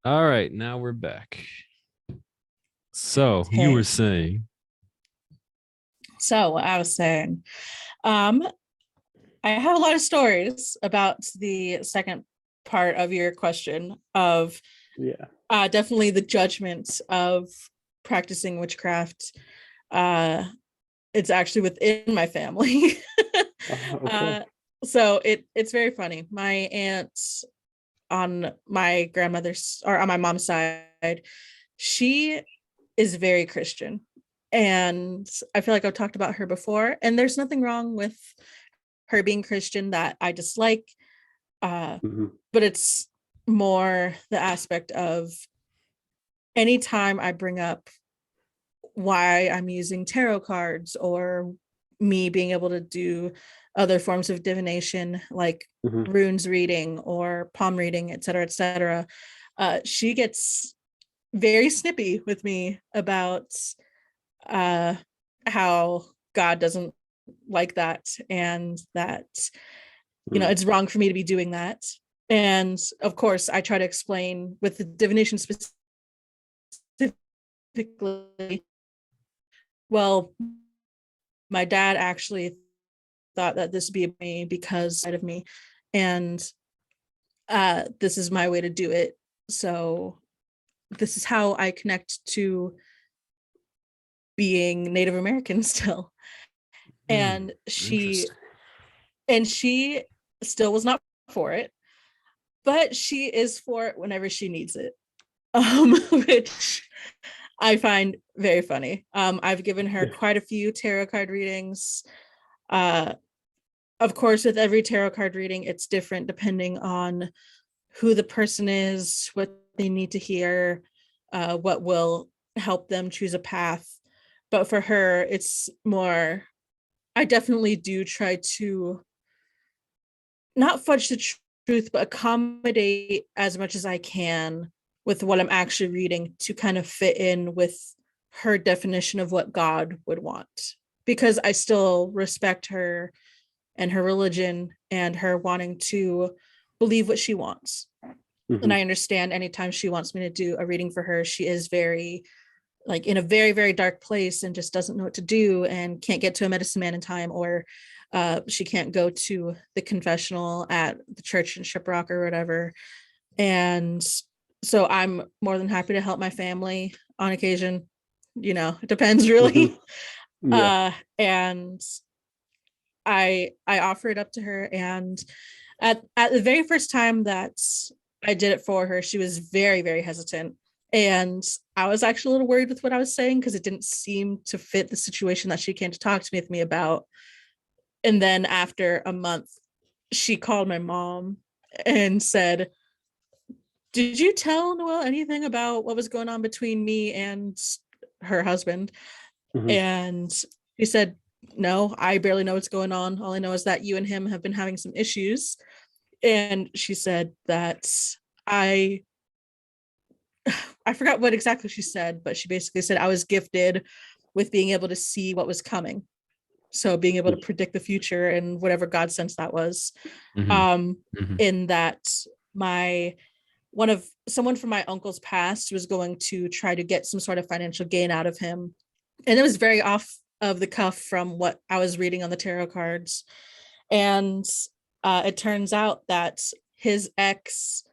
All right, now we're back. So you were Okay. saying, So what I was saying, um, I have a lot of stories about the second part of your question of Yeah. definitely the judgment of practicing witchcraft. Uh, it's actually within my family. Okay. uh, so it's very funny. My aunt on my grandmother's or on my mom's side, she is very Christian. And I feel like I've talked about her before. And there's nothing wrong with her being Christian that I dislike. Uh, Hmm. but it's more the aspect of anytime I bring up why I'm using tarot cards or me being able to do other forms of divination like Hmm. runes reading or palm reading, et cetera, et cetera. She gets very snippy with me about uh, how God doesn't like that and that, it's wrong for me to be doing that. And of course, I try to explain with the divination specifically. Well, my dad actually thought that this would be me because of me, and this is my way to do it. So this is how I connect to being Native American still. And interesting. she still was not for it, but she is for it whenever she needs it. Which I find very funny. I've given her Yeah. quite a few tarot card readings. Uh, of course, with every tarot card reading, it's different depending on who the person is, what they need to hear, what will help them choose a path. But for her, it's more, I definitely do try to not fudge the truth, but accommodate as much as I can with what I'm actually reading to kind of fit in with her definition of what God would want. Because I still respect her and her religion and her wanting to believe what she wants. And Hmm. I understand anytime she wants me to do a reading for her, she is very like in a very, very dark place and just doesn't know what to do and can't get to a medicine man in time, or she can't go to the confessional at the church in Shiprock or whatever. And so I'm more than happy to help my family on occasion. It depends Hmm. really. Yeah. And I offer it up to her, and at the very first time that I did it for her, she was very, very hesitant. And I was actually a little worried with what I was saying because it didn't seem to fit the situation that she came to talk to me with me about. And then after a month, she called my mom and said, "Did you tell Noel anything about what was going on between me and her husband?" Hmm. And she said, "No, I barely know what's going on. All I know is that you and him have been having some issues." And she said that I I forgot what exactly she said, but she basically said I was gifted with being able to see what was coming. So being able to predict the future and whatever God sense that was. Hmm. Um, Hmm. in that my one of someone from my uncle's past was going to try to get some sort of financial gain out of him. And it was very off of the cuff from what I was reading on the tarot cards. And it turns out that his ex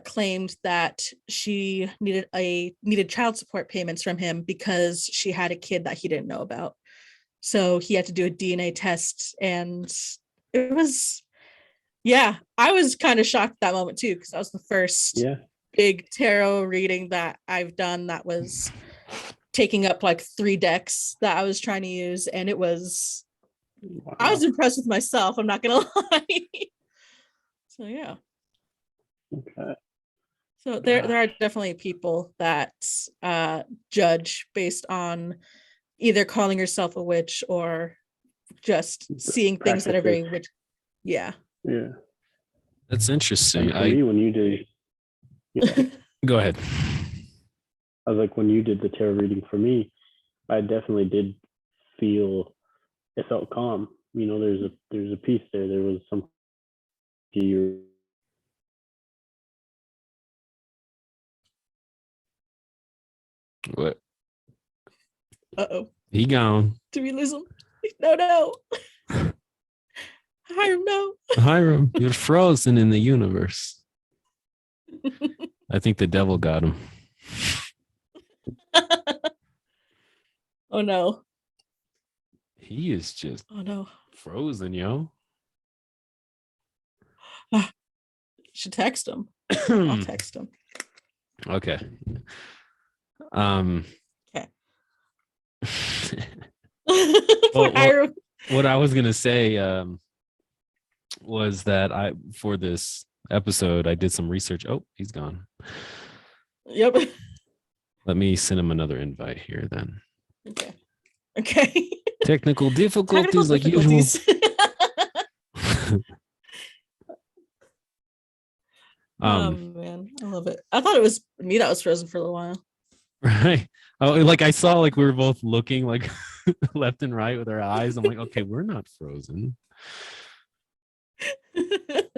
claimed that she needed child support payments from him because she had a kid that he didn't know about. So he had to do a DNA test, and it was, yeah, I was kind of shocked at that moment too because that was the first Yeah. big tarot reading that I've done that was taking up like 3 decks that I was trying to use, and I was Wow. impressed with myself. I'm not gonna lie. So yeah. Okay. So there are Gosh. definitely people that uh, judge based on either calling yourself a witch or just The seeing things that are practices. very witch. Yeah. Yeah. That's interesting. Like for me, when you did, yeah, Go ahead. I was like, when you did the tarot reading for me, I definitely did feel it felt calm. There's a piece there. There was some you What? Uh-oh. He gone. Did we lose him? No. Hyram, no. Hyram, you're frozen in the universe. I think the devil got him. Oh no. He is just Oh no. frozen, yo. Should text him. I'll text him. Okay. Okay. Well, Hyram. what I was gonna say was that for this episode I did some research. Oh, he's gone. Yep. Let me send him another invite here then. Okay. Technical difficulties like usual. Oh man, I love it. I thought it was me that was frozen for a little while. Right. Oh, like I saw like we were both looking like left and right with our eyes. I'm like, okay, we're not frozen.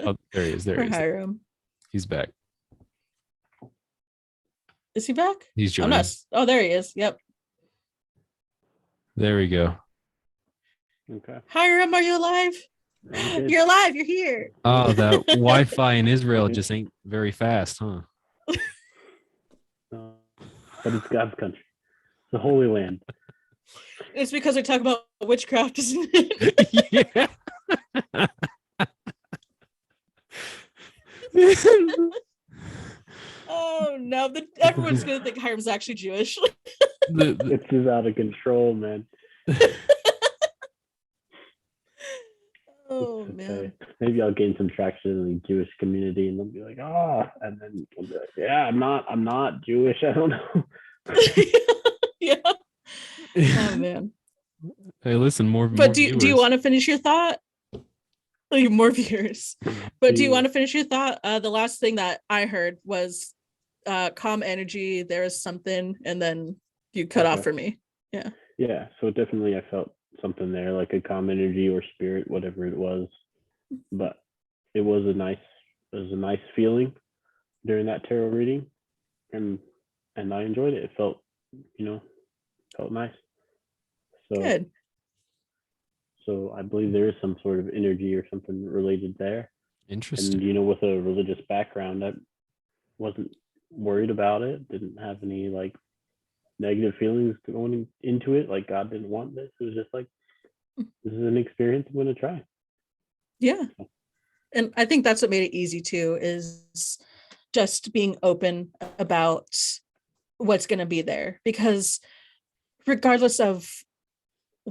Oh, there he is. There he is. Hyram. He's back. Is he back? He's I'm joining. not. Oh, there he is. Yep. There we go. Okay. Hyram, are you alive? Okay. You're alive. You're here. Oh, that Wi-Fi in Israel just ain't very fast, huh? But it's God's country. It's the Holy Land. It's because we talk about witchcraft, isn't it? Yeah. Oh no! Everyone's gonna think Hyram's actually Jewish. It's just out of control, man. Oh man! Maybe I'll gain some traction in the Jewish community, and they'll be like, and then I'll be like, yeah, I'm not Jewish. I don't know. Yeah. Oh man! Hey, listen, more. But do you want to finish your thought? Like more viewers. But do you want to finish your thought? The last thing that I heard was calm energy. There is something, and then you cut off for me. Yeah. Yeah. So definitely, I felt something there, like a calm energy or spirit, whatever it was. But it was a nice feeling during that tarot reading, and I enjoyed it. It felt nice. So Good. So I believe there is some sort of energy or something related there. Interesting. And with a religious background, I wasn't worried about it. Didn't have any like negative feelings going into it. Like God didn't want this. It was just like, this is an experience I'm going to try. Yeah. And I think that's what made it easy too, is just being open about what's going to be there, because regardless of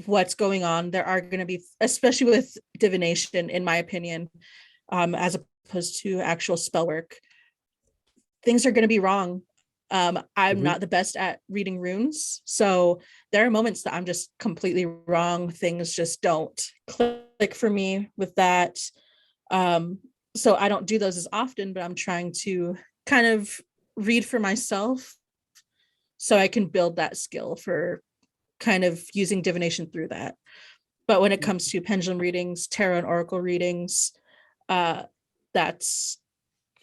what's going on, there are going to be, especially with divination, in my opinion, as opposed to actual spell work, things are going to be wrong. I'm not the best at reading runes, so there are moments that I'm just completely wrong. Things just don't click for me with that. So I don't do those as often, but I'm trying to kind of read for myself so I can build that skill for kind of using divination through that. But when it comes to pendulum readings, tarot and oracle readings, that's,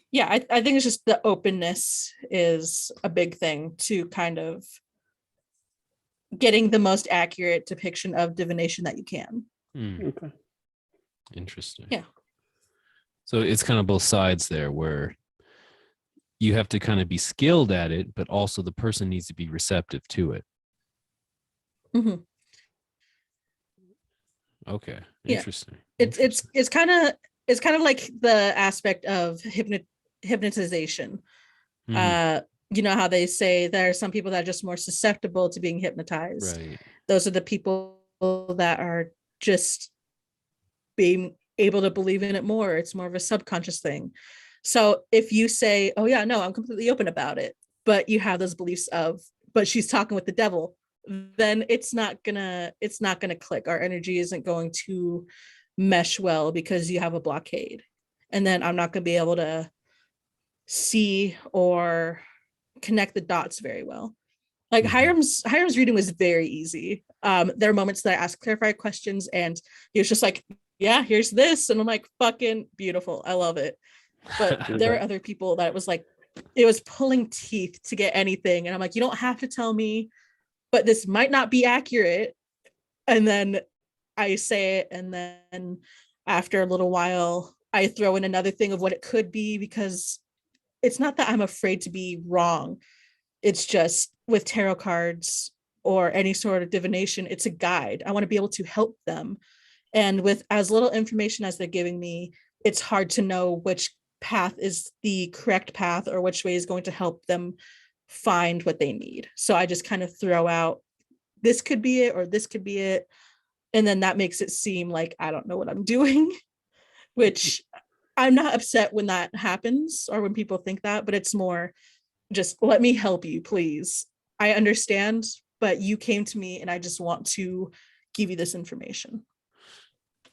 yeah, I think it's just the openness is a big thing to kind of getting the most accurate depiction of divination that you can. Okay. Interesting. Yeah. So it's kind of both sides there, where you have to kind of be skilled at it, but also the person needs to be receptive to it. Mm-hmm. Okay. Yeah. Interesting. It's kind of like the aspect of hypnotization. You know how they say there are some people that are just more susceptible to being hypnotized. Right. Those are the people that are just being able to believe in it more. It's more of a subconscious thing. So if you say, oh yeah, no, I'm completely open about it, but you have those beliefs of, but she's talking with the devil, then it's not gonna click. Our energy isn't going to mesh well because you have a blockade. And then I'm not gonna be able to see or connect the dots very well. Like Hyram's reading was very easy. There are moments that I ask clarified questions and he was just like, yeah, here's this. And I'm like, fucking beautiful. I love it. But there are other people that was like, it was pulling teeth to get anything. And I'm like, you don't have to tell me, but this might not be accurate. And then I say it, and then after a little while, I throw in another thing of what it could be, because it's not that I'm afraid to be wrong. It's just with tarot cards or any sort of divination, it's a guide. I want to be able to help them. And with as little information as they're giving me, it's hard to know which path is the correct path or which way is going to help them find what they need. So I just kind of throw out, this could be it, or this could be it. And then that makes it seem like I don't know what I'm doing, which I'm not upset when that happens or when people think that, but it's more just let me help you, please. I understand, but you came to me and I just want to give you this information.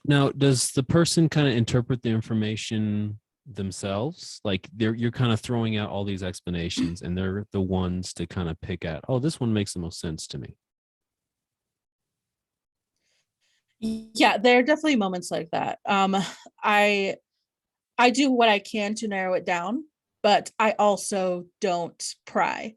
Now, does the person kind of interpret the information themselves? Like you're kind of throwing out all these explanations and they're the ones to kind of pick at, oh, this one makes the most sense to me. Yeah, there are definitely moments like that. I do what I can to narrow it down, but I also don't pry.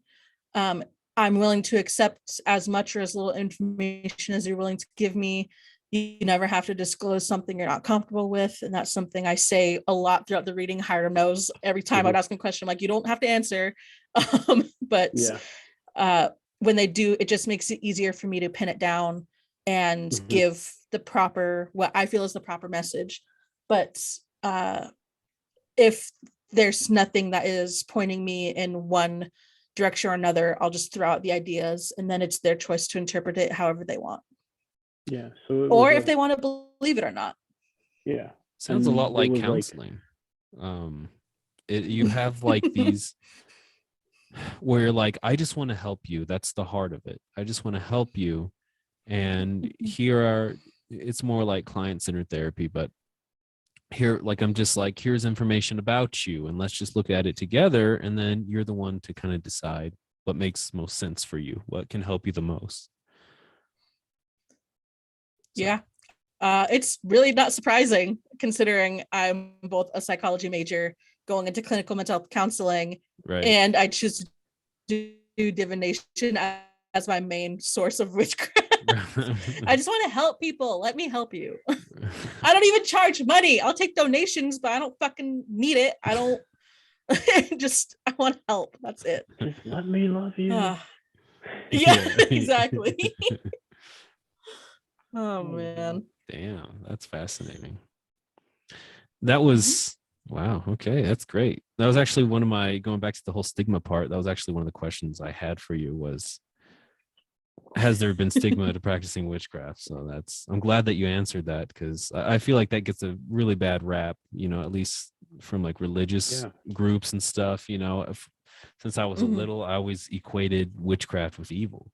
I'm willing to accept as much or as little information as you're willing to give me. You never have to disclose something you're not comfortable with. And that's something I say a lot throughout the reading. Hyram knows every time I'd ask him a question, I'm like, you don't have to answer. But when they do, it just makes it easier for me to pin it down and give the proper, what I feel is the proper message. But if there's nothing that is pointing me in one direction or another, I'll just throw out the ideas, and then it's their choice to interpret it however they want. Yeah. So or if they want to believe it or not. Yeah. Sounds a lot like counseling. You have like these where you're like, I just want to help you. That's the heart of it. I just want to help you. And it's more like client-centered therapy, but here, like, I'm just like, here's information about you and let's just look at it together. And then you're the one to kind of decide what makes most sense for you, what can help you the most. So. Yeah. It's really not surprising considering I'm both a psychology major going into clinical mental health counseling, right, and I choose to do divination as my main source of witchcraft. I just want to help people. Let me help you. I don't even charge money. I'll take donations, but I don't fucking need it. I don't I want help. That's it. Just let me love you. Yeah, exactly. Oh man. Damn, that's fascinating. That was wow. Okay, that's great. That was actually one of my, going back to the whole stigma part, that was actually one of the questions I had for you was, has there been stigma to practicing witchcraft? So I'm glad that you answered that, because I feel like that gets a really bad rap, at least from like religious groups and stuff. Since I was a little, I always equated witchcraft with evil.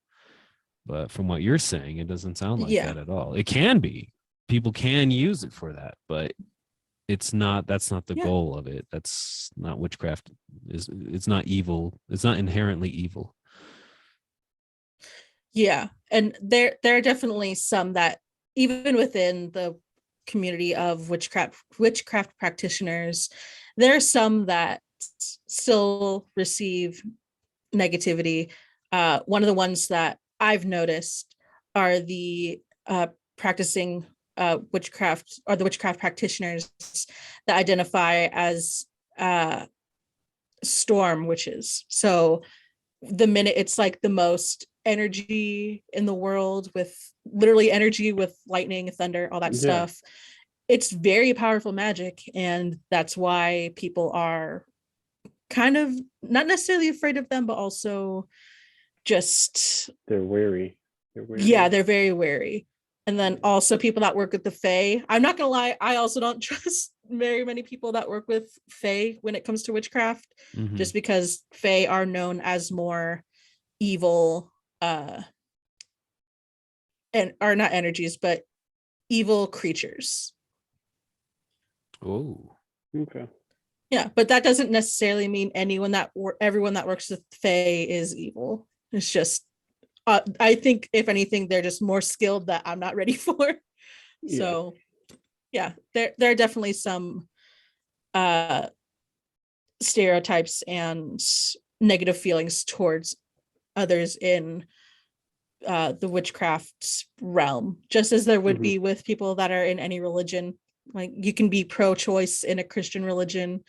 But from what you're saying, it doesn't sound like that at all. It can be. People can use it for that, but that's not the goal of it. That's not witchcraft. It's not evil. It's not inherently evil. Yeah. And there are definitely some that, even within the community of witchcraft practitioners, there are some that still receive negativity. One of the ones that I've noticed are the practicing witchcraft, or the witchcraft practitioners that identify as storm witches. So the minute it's like the most energy in the world, with literally energy with lightning, thunder, all that stuff, it's very powerful magic. And that's why people are kind of not necessarily afraid of them, but also just they're wary. Yeah, they're very wary. And then also people that work with the Fae. I'm not gonna lie, I also don't trust very many people that work with Fae when it comes to witchcraft, just because Fae are known as more evil, and are not energies, but evil creatures. Oh, okay. Yeah, but that doesn't necessarily mean everyone that works with Fae is evil. It's just, I think if anything, they're just more skilled that I'm not ready for. So yeah, there are definitely some stereotypes and negative feelings towards others in the witchcraft realm, just as there would Mhm. be with people that are in any religion. Like you can be pro-choice in a Christian religion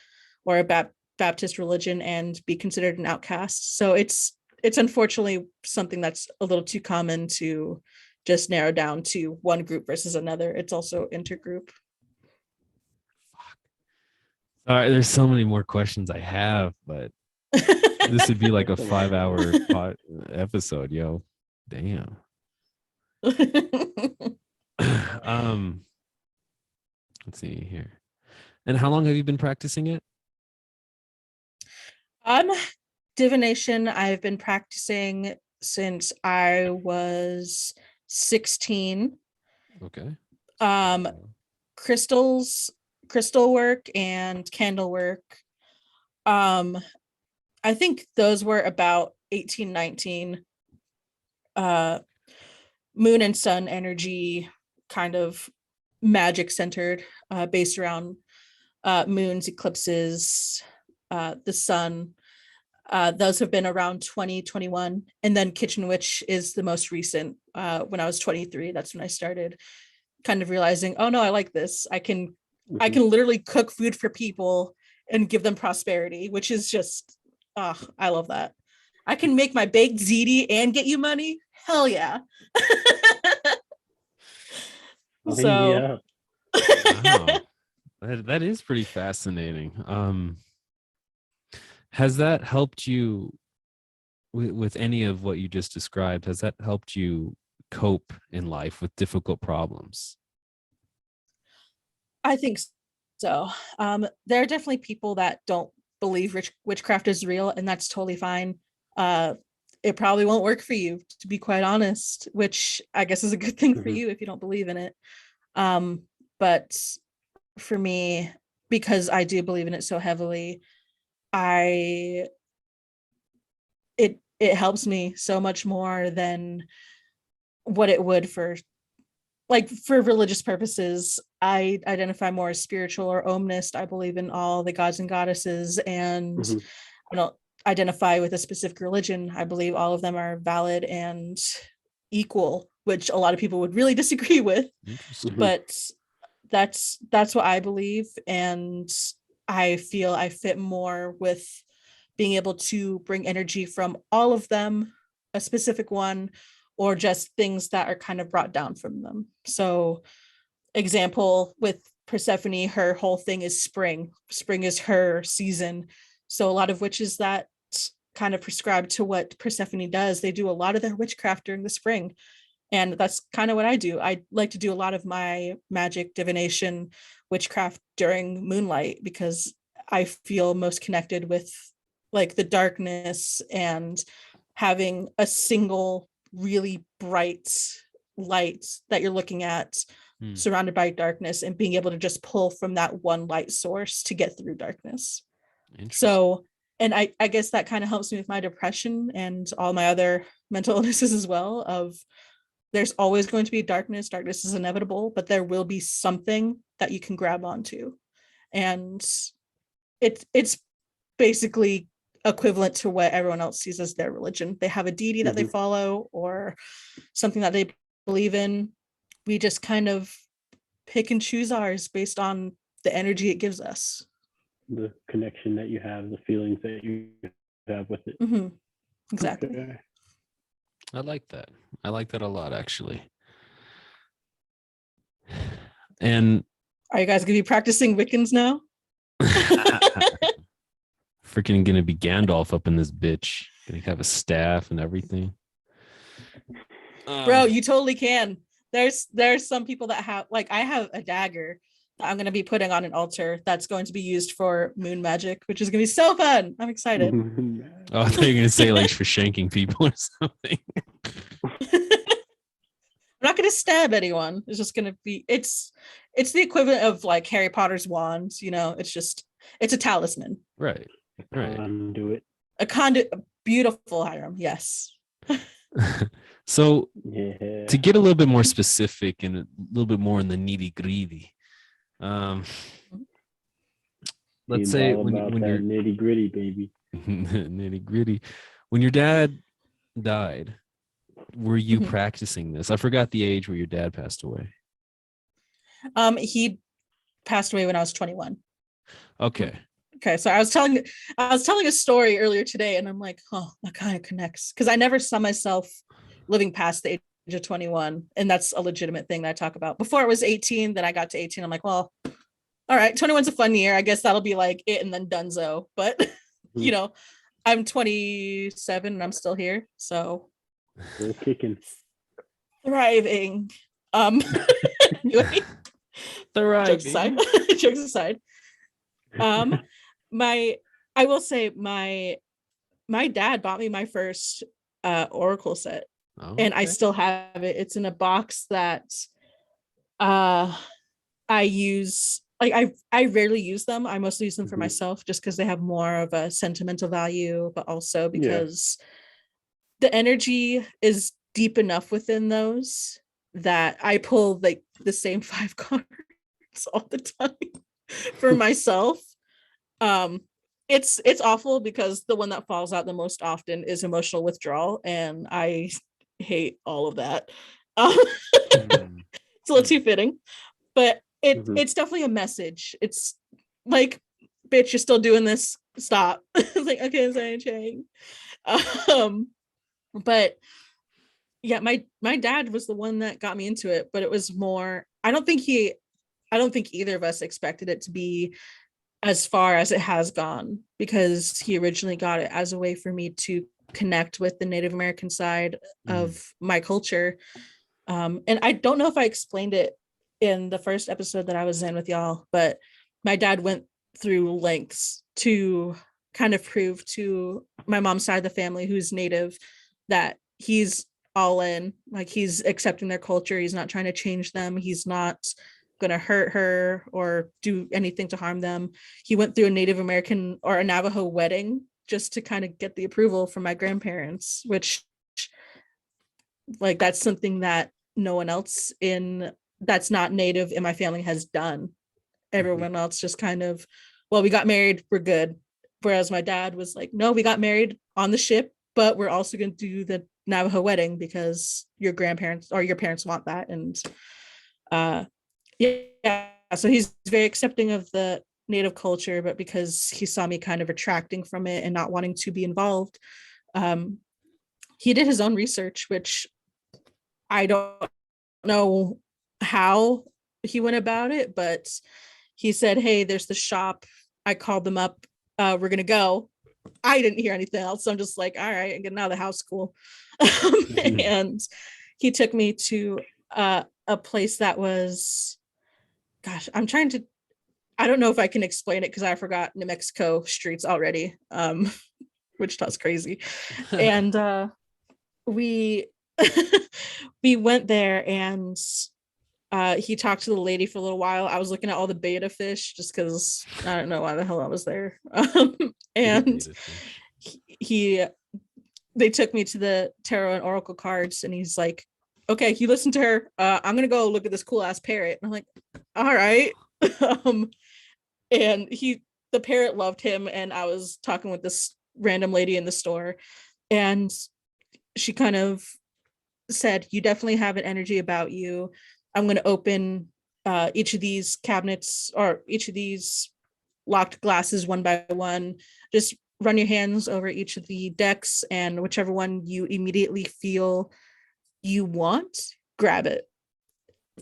or a Baptist religion and be considered an outcast. So it's unfortunately something that's a little too common to just narrow down to one group versus another. It's also intergroup. All right, there's so many more questions I have, but this would be like a 5-hour episode, yo. Damn. Let's see here. And how long have you been practicing it? Divination, I've been practicing since I was 16. Okay. Crystal work and candle work. I think those were about 18, 19. Moon and sun energy, kind of magic centered, based around moons, eclipses, the sun. Those have been around 2021. And then Kitchen Witch is the most recent. When I was 23, that's when I started kind of realizing, oh no, I like this. I can literally cook food for people and give them prosperity, which is just, I love that. I can make my baked ziti and get you money. Hell yeah. So wow. That is pretty fascinating. Has that helped you with any of what you just described? Has that helped you cope in life with difficult problems? I think so. There are definitely people that don't believe witchcraft is real, and that's totally fine. It probably won't work for you, to be quite honest, which I guess is a good thing for you if you don't believe in it. But for me, because I do believe in it so heavily, it helps me so much more than what it would for religious purposes. I identify more as spiritual or omnist. I believe in all the gods and goddesses, and I don't identify with a specific religion. I believe all of them are valid and equal, which a lot of people would really disagree with. But that's what I believe, and I feel I fit more with being able to bring energy from all of them, a specific one, or just things that are kind of brought down from them. So, example with Persephone, her whole thing is spring. Spring is her season. So a lot of witches that kind of prescribe to what Persephone does, they do a lot of their witchcraft during the spring. And that's kind of what I do. I like to do a lot of my magic, divination, witchcraft during moonlight, because I feel most connected with like the darkness and having a single really bright light that you're looking at surrounded by darkness, and being able to just pull from that one light source to get through darkness. So, and I guess that kind of helps me with my depression and all my other mental illnesses as well. Of there's always going to be darkness. Darkness is inevitable, but there will be something that you can grab onto. And it's basically equivalent to what everyone else sees as their religion. They have a deity that they follow or something that they believe in. We just kind of pick and choose ours based on the energy it gives us. The connection that you have, the feelings that you have with it. Exactly. Okay. I like that. I like that a lot, actually. And are you guys gonna be practicing Wiccans now? Freaking gonna be Gandalf up in this bitch. Gonna have a staff and everything. Bro, you totally can. There's some people that have, like, I have a dagger that I'm gonna be putting on an altar that's going to be used for moon magic, which is gonna be so fun. I'm excited. Oh, I thought you were gonna say like for shanking people or something. I'm not gonna stab anyone. It's just gonna be it's the equivalent of like Harry Potter's wands, you know. It's a talisman. Right. Conduit. A conduit. Beautiful, Hyram. Yes. So to get a little bit more specific and a little bit more in the nitty gritty, let's He's say all about when that you're nitty gritty, baby. nitty gritty, when your dad died, were you Mhm. practicing this? I forgot the age where your dad passed away. He passed away when I was 21. Okay. Okay, so I was telling a story earlier today, and I'm like, oh, that kind of connects because I never saw myself living past the age of 21, and that's a legitimate thing that I talk about. Before it was 18, then I got to 18. I'm like, well, all right, 21's a fun year. I guess that'll be like it, and then Dunzo. But you know, I'm 27 and I'm still here, so Still kicking. thriving. Anyway, jokes aside, Thriving. jokes aside. Um, my I will say my dad bought me my first Oracle set, Oh, and I okay. still have it. It's in a box that uh I use. Like I rarely use them. I mostly use them for Mhm. myself just because they have more of a sentimental value, but also Yeah. because the energy is deep enough within those that I pull like the same 5 cards all the time for myself. Um it's awful because the one that falls out the most often is emotional withdrawal, and I hate all of that. Um, Hmm. it's a little too fitting, but Mhm. it's definitely a message. It's like, bitch, you're still doing this. Stop. It's like, okay, I'm saying change. Um, but yeah, my dad was the one that got me into it, but it was more. I don't think either of us expected it to be as far as it has gone, because he originally got it as a way for me to connect with the Native American side of my culture. And I don't know if I explained it in the first episode that I was in with y'all, but my dad went through lengths to kind of prove to my mom's side of the family, who's Native, that he's all in. Like, he's accepting their culture. He's not trying to change them. He's not going to hurt her or do anything to harm them. He went through a Native American or a Navajo wedding just to kind of get the approval from my grandparents, which, like, that's something that no one else in that's not Native in my family has done. Everyone else just kind of, well, we got married, we're good. Whereas my dad was like, no, we got married on the ship, but we're also going to do the Navajo wedding because your grandparents or your parents want that. And yeah, so he's very accepting of the Native culture, but because he saw me kind of retracting from it and not wanting to be involved, um, he did his own research, which I don't know how he went about it, but he said, hey, there's the shop. I called them up. We're going to go. I didn't hear anything else. So I'm just like, all right, I'm getting out of the house. Cool. And he took me to a place that was, gosh, I don't know if I can explain it because I forgot New Mexico streets already. Wichita's crazy. And we we went there, and he talked to the lady for a little while. I was looking at all the beta fish just because I don't know why the hell I was there. And he they took me to the tarot and oracle cards, and he's like, okay, you listen to her. I'm gonna go look at this cool ass parrot. And I'm like, all right. um, and the parrot loved him, and I was talking with this random lady in the store, and she kind of said, you definitely have an energy about you. I'm going to open each of these cabinets or each of these locked glasses one by one. Just run your hands over each of the decks, and whichever one you immediately feel you want, grab it.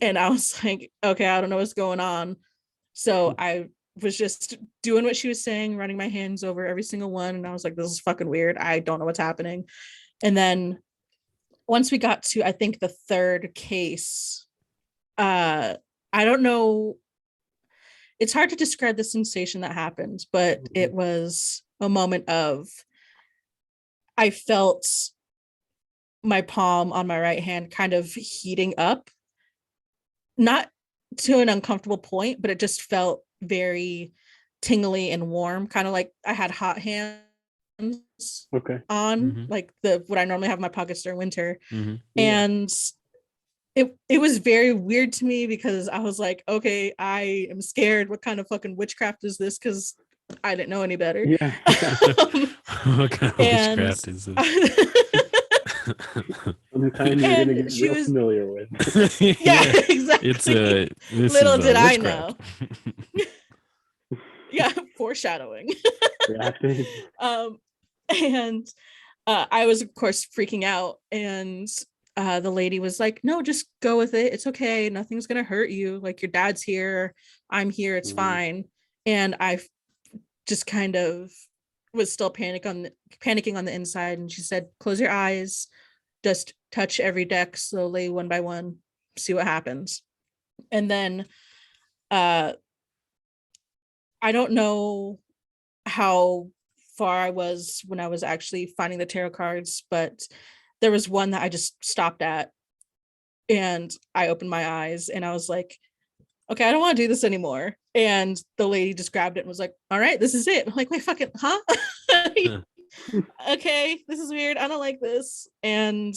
And I was like, okay, I don't know what's going on. So I was just doing what she was saying, running my hands over every single one. And I was like, this is fucking weird. I don't know what's happening. And then once we got to, I think, the third case, I don't know. It's hard to describe the sensation that happened, but it was a moment of, I felt my palm on my right hand kind of heating up, not to an uncomfortable point, but it just felt very tingly and warm, kind of like I had hot hands Okay. on, like the what I normally have in my pockets during winter. Mm-hmm. And it was very weird to me because I was like, okay, I am scared. What kind of fucking witchcraft is this? Because I didn't know any better. Yeah. What kind of And witchcraft is this? Sometimes you're gonna and get she real was, familiar with. yeah, exactly. It's this Little is did I witchcraft. know. Yeah, foreshadowing. Drafting. And I was, of course, freaking out. And the lady was like, no, just go with it. It's okay. Nothing's going to hurt you. Like, your dad's here. I'm here. It's fine. And I just kind of was still panicking on the inside. And she said, close your eyes. Just touch every deck slowly, one by one. See what happens. And then I don't know how far I was when I was actually finding the tarot cards, but there was one that I just stopped at, and I opened my eyes and I was like, okay, I don't want to do this anymore. And the lady just grabbed it and was like, all right, this is it. I'm like, wait, fucking, huh? Okay, this is weird. I don't like this. And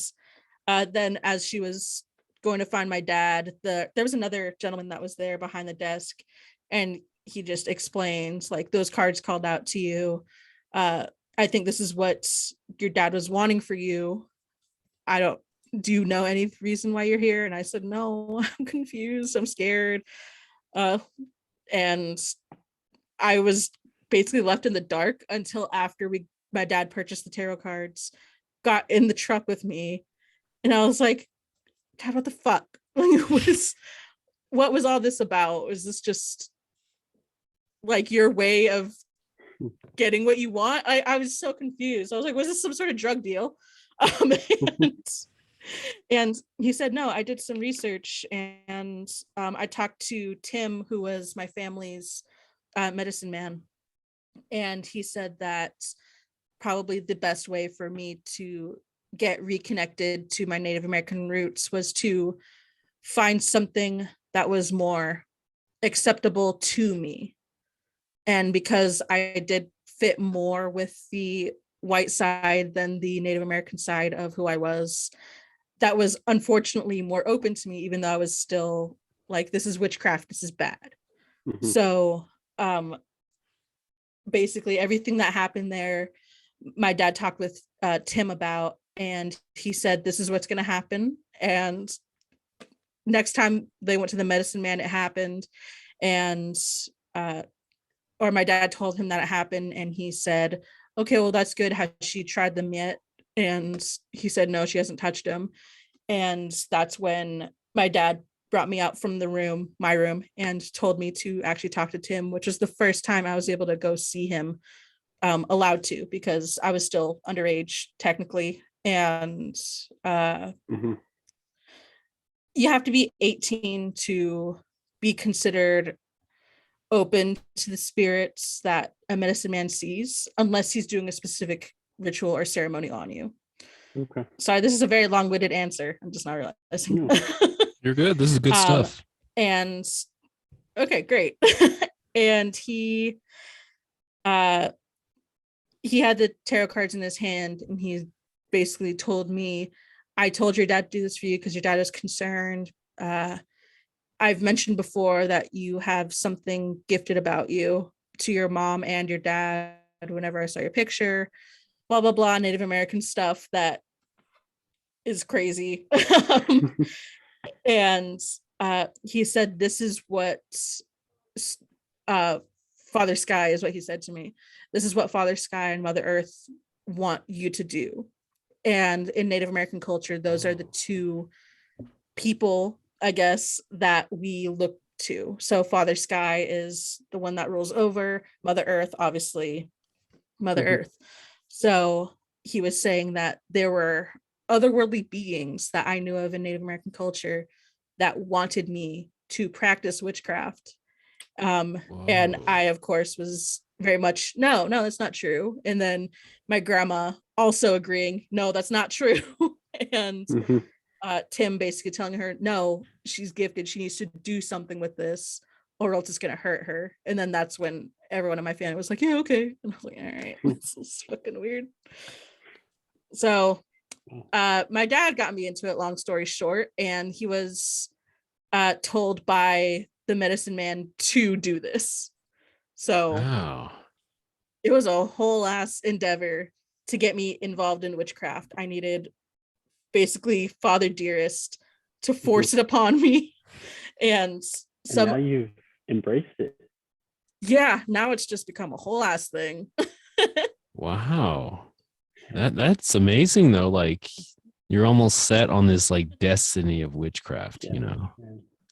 then as she was going to find my dad, there was another gentleman that was there behind the desk, and he just explains, like, those cards called out to you. I think this is what your dad was wanting for you. Do you know any reason why you're here? And I said, no, I'm confused. I'm scared. And I was basically left in the dark until after my dad purchased the tarot cards, got in the truck with me. And I was like, Dad, what the fuck? What was all this about? Was this just like your way of getting what you want? I was so confused. I was like, was this some sort of drug deal? And, and he said, no, I did some research, and I talked to Tim, who was my family's medicine man. And he said that probably the best way for me to get reconnected to my Native American roots was to find something that was more acceptable to me. And because I did fit more with the white side than the Native American side of who I was, that was unfortunately more open to me, even though I was still like, this is witchcraft, this is bad. Mhm. So basically everything that happened there, my dad talked with Tim about, and he said, this is what's going to happen. And next time they went to the medicine man, it happened. And or my dad told him that it happened, and he said, okay, well, that's good. Has she tried them yet? And he said, no, she hasn't touched them. And that's when my dad brought me out from my room, and told me to actually talk to Tim, which was the first time I was able to go see him, allowed to, because I was still underage technically. And you have to be 18 to be considered open to the spirits that a medicine man sees, unless he's doing a specific ritual or ceremony on you. Okay. Sorry, this is a very long-winded answer. I'm just not realizing. No. You're good. This is good stuff. And okay, great. And he had the tarot cards in his hand, and he basically told me, I told your dad to do this for you because your dad is concerned. I've mentioned before that you have something gifted about you to your mom and your dad whenever I saw your picture, blah, blah, blah, Native American stuff that is crazy. And he said, this is what Father Sky is what he said to me. This is what Father Sky and Mother Earth want you to do. And in Native American culture, those are the two people, I guess, that we look to. So Father Sky is the one that rules over Mother Earth, obviously, Mother Earth. So he was saying that there were otherworldly beings that I knew of in Native American culture that wanted me to practice witchcraft. And I, of course, was very much, no, that's not true. And then my grandma also agreeing, no, that's not true. And Tim basically telling her, no, she's gifted. She needs to do something with this, or else it's going to hurt her. And then that's when everyone in my family was like, yeah, okay. And I was like, all right, this is fucking weird. So my dad got me into it, long story short, and he was told by the medicine man to do this. So Wow. it was a whole ass endeavor to get me involved in witchcraft. I needed basically Father Dearest to force it upon me. And now you've embraced it. Yeah, now it's just become a whole ass thing. Wow. That's amazing though. Like you're almost set on this like destiny of witchcraft, you know.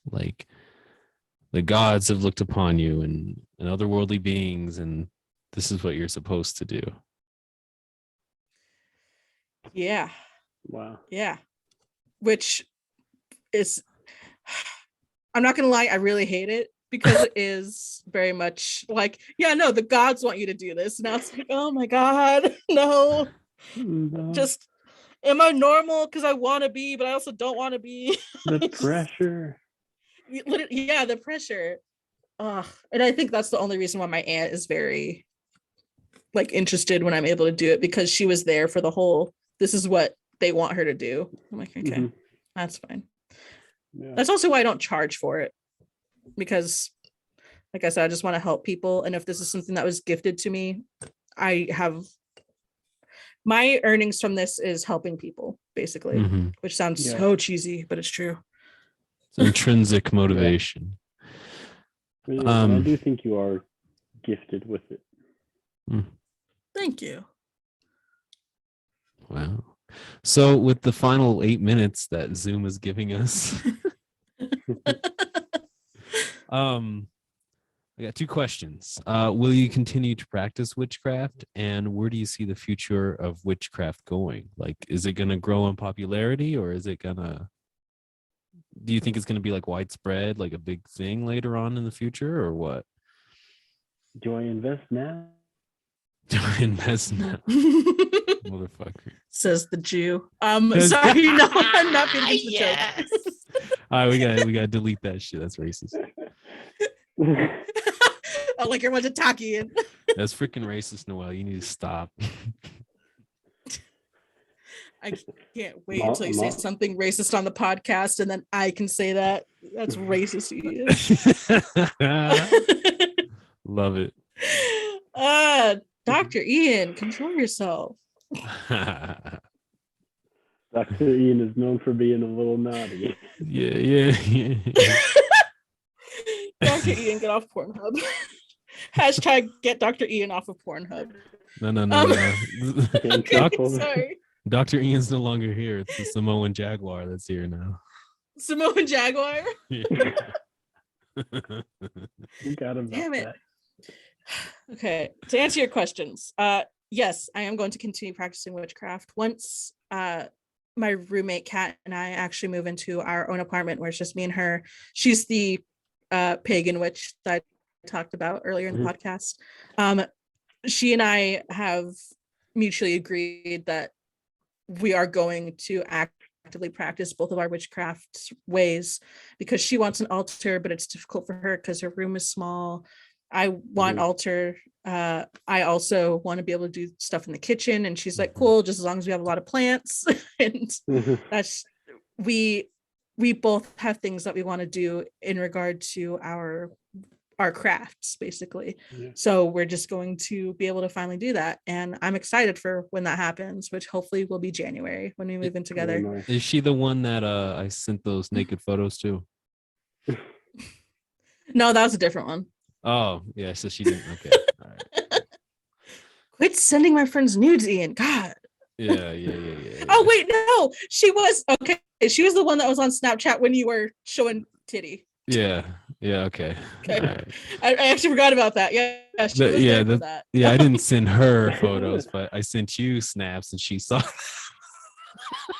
Like the gods have looked upon you and otherworldly beings, and this is what you're supposed to do. Yeah. Wow. Yeah. Which is, I'm not gonna lie, I really hate it because it is very much like, yeah, no, the gods want you to do this. Now it's like, oh my God, no. Just, am I normal? Because I want to be, but I also don't want to be. The pressure. Yeah, the pressure. And I think that's the only reason why my aunt is very like interested when I'm able to do it, because she was there for the whole, this is what they want her to do. I'm like, okay, that's fine. Yeah. That's also why I don't charge for it, because like I said, I just want to help people. And if this is something that was gifted to me, I have my earnings from this is helping people, basically, which sounds so cheesy, but it's true. It's intrinsic motivation. Yeah. I do think you are gifted with it. Thank you. Wow. So with the final 8 minutes that Zoom is giving us, I got 2 questions. Will you continue to practice witchcraft, and where do you see the future of witchcraft going? Like, is it going to grow in popularity, or is it gonna, do you think it's going to be like widespread, like a big thing later on in the future, or what? Do I invest now? Do I invest now? Motherfucker. Says the Jew. Sorry, no, I'm not finishing the joke. All right, we gotta delete that shit. That's racist. Oh, like you're one to talk, Ian. That's freaking racist, Noel. You need to stop. I can't wait until you say something racist on the podcast, and then I can say that. That's racist, Ian. Love it. Dr. Ian, control yourself. Dr. Ian is known for being a little naughty. Yeah. Dr. Ian, get off Pornhub. Hashtag get Dr. Ian off of Pornhub. No. Okay, sorry. Dr. Ian's no longer here. It's the Samoan Jaguar that's here now. Samoan Jaguar? Yeah. Damn it. That. Okay, to answer your questions, yes, I am going to continue practicing witchcraft once my roommate Kat and I actually move into our own apartment where it's just me and her. She's the pagan witch that I talked about earlier in the podcast. She and I have mutually agreed that we are going to actively practice both of our witchcraft ways, because she wants an altar, but it's difficult for her because her room is small. I want altar. I also want to be able to do stuff in the kitchen, and she's like, cool, just as long as we have a lot of plants. And that's, we both have things that we want to do in regard to our crafts, basically. So we're just going to be able to finally do that, and I'm excited for when that happens, which hopefully will be January when we move in together. Is she the one that I sent those naked photos to? No, that was a different one. Oh yeah, so she didn't. Okay, all right. Quit sending my friends nudes, Ian. God. Yeah. Oh wait, no, she was okay. She was the one that was on Snapchat when you were showing titty. Yeah. Okay. Right. I actually forgot about that. Yeah, she was there for that. Yeah, I didn't send her photos, but I sent you snaps, and she saw.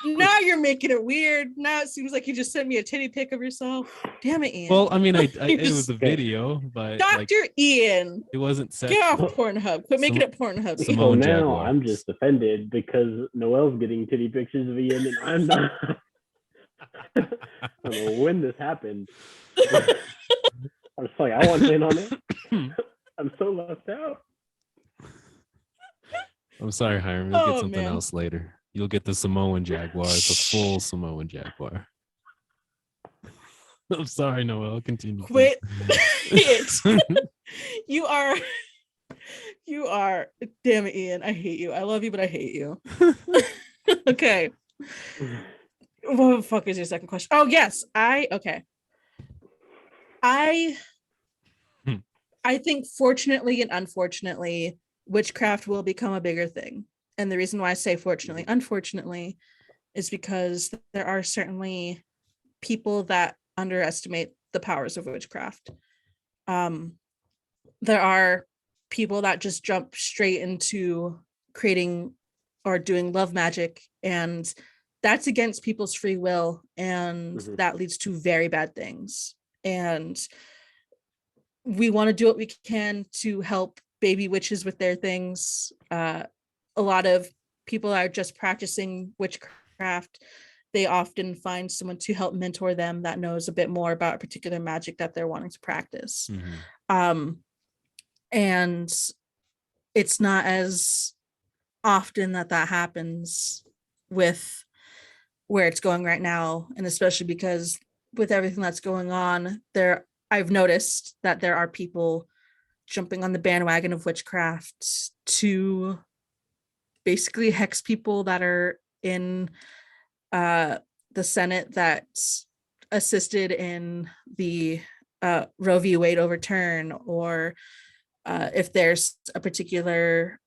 Now you're making it weird. Now it seems like you just sent me a titty pic of yourself. Damn it, Ian. Well, I mean, it was a video, but Dr. Ian, it wasn't sexual. Get off Pornhub. Quit making it Pornhub. So now Jaguar. I'm just offended because Noel's getting titty pictures of Ian and I'm not. I don't know when this happened. I'm just like, I want in on it. I'm so left out. I'm sorry, Hyram. You'll get something else later. You'll get the Samoan Jaguar, the full Samoan Jaguar. I'm sorry, Noel. Continue. Quit it. You You are, damn it, Ian. I hate you. I love you, but I hate you. Okay. What the fuck is your second question? Oh, yes. Okay. I think fortunately and unfortunately, witchcraft will become a bigger thing. And the reason why I say fortunately, unfortunately, is because there are certainly people that underestimate the powers of witchcraft. There are people that just jump straight into creating or doing love magic, and that's against people's free will, and that leads to very bad things. And we want to do what we can to help baby witches with their things. A lot of people are just practicing witchcraft. They often find someone to help mentor them that knows a bit more about a particular magic that they're wanting to practice. And it's not as often that happens with where it's going right now. And especially because with everything that's going on there, I've noticed that there are people jumping on the bandwagon of witchcraft to basically hex people that are in the Senate that assisted in the Roe v. Wade overturn, or if there's a particular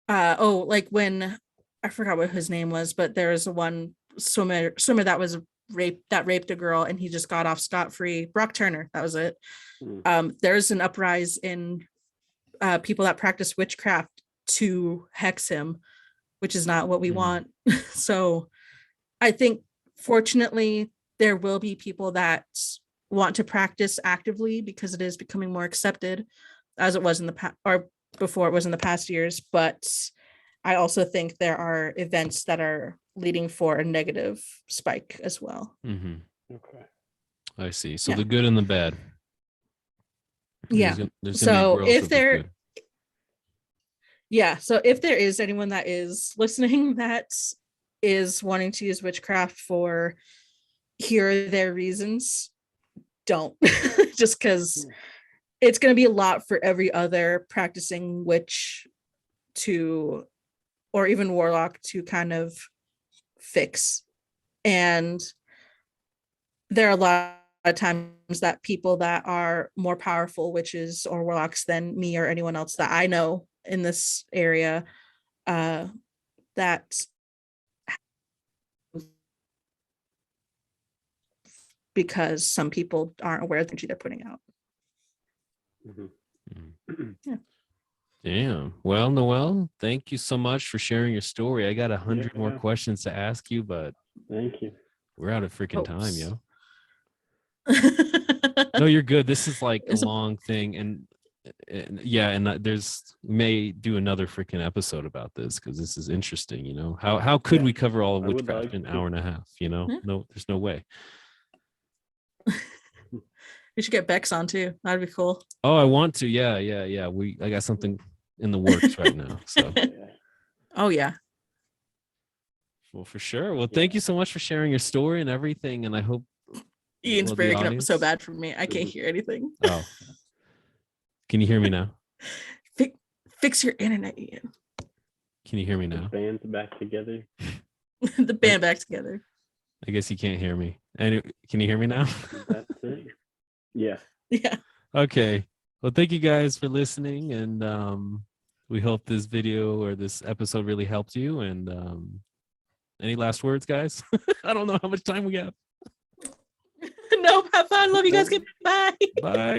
like when I forgot what his name was, but there was one swimmer that was raped a girl and he just got off scot-free. Brock Turner, that was it. There's an uprise in people that practice witchcraft to hex him, which is not what we want. So I think fortunately there will be people that want to practice actively because it is becoming more accepted, as it was in the past, or before it was in the past years. But I also think there are events that are leading for a negative spike as well. Okay. I see. So the good and the bad. Yeah. There's so if there, so if there is anyone that is listening that is wanting to use witchcraft for here are their reasons, don't. Just because it's going to be a lot for every other practicing witch to, or even warlock to kind of fix. And there are a lot of times that people that are more powerful witches or warlocks than me or anyone else that I know in this area, that because some people aren't aware of the energy they're putting out. Yeah. Damn. Well, Noel, thank you so much for sharing your story. I got 100 more questions to ask you, but thank you. We're out of freaking time, yo. No, you're good. This is like a long thing, and there's may do another freaking episode about this because this is interesting. You know, how could we cover all of witchcraft in an hour and a half? You know, no, there's no way. We should get Bex on too. That'd be cool. Oh, I want to. Yeah. I got something in the works right now. So. Oh yeah. Well, for sure. Well, thank you so much for sharing your story and everything, and I hope. Ian's breaking up so bad for me. I can't hear anything. Oh. Can you hear me now? Fix your internet, Ian. Can you hear me now? The band's back together. The band back together. I guess you can't hear me. And can you hear me now? That's it. Yeah. Yeah. Okay. Well, thank you guys for listening, and we hope this video or this episode really helped you. And any last words, guys? I don't know how much time we have. No, have fun. Love you guys. Goodbye. Bye.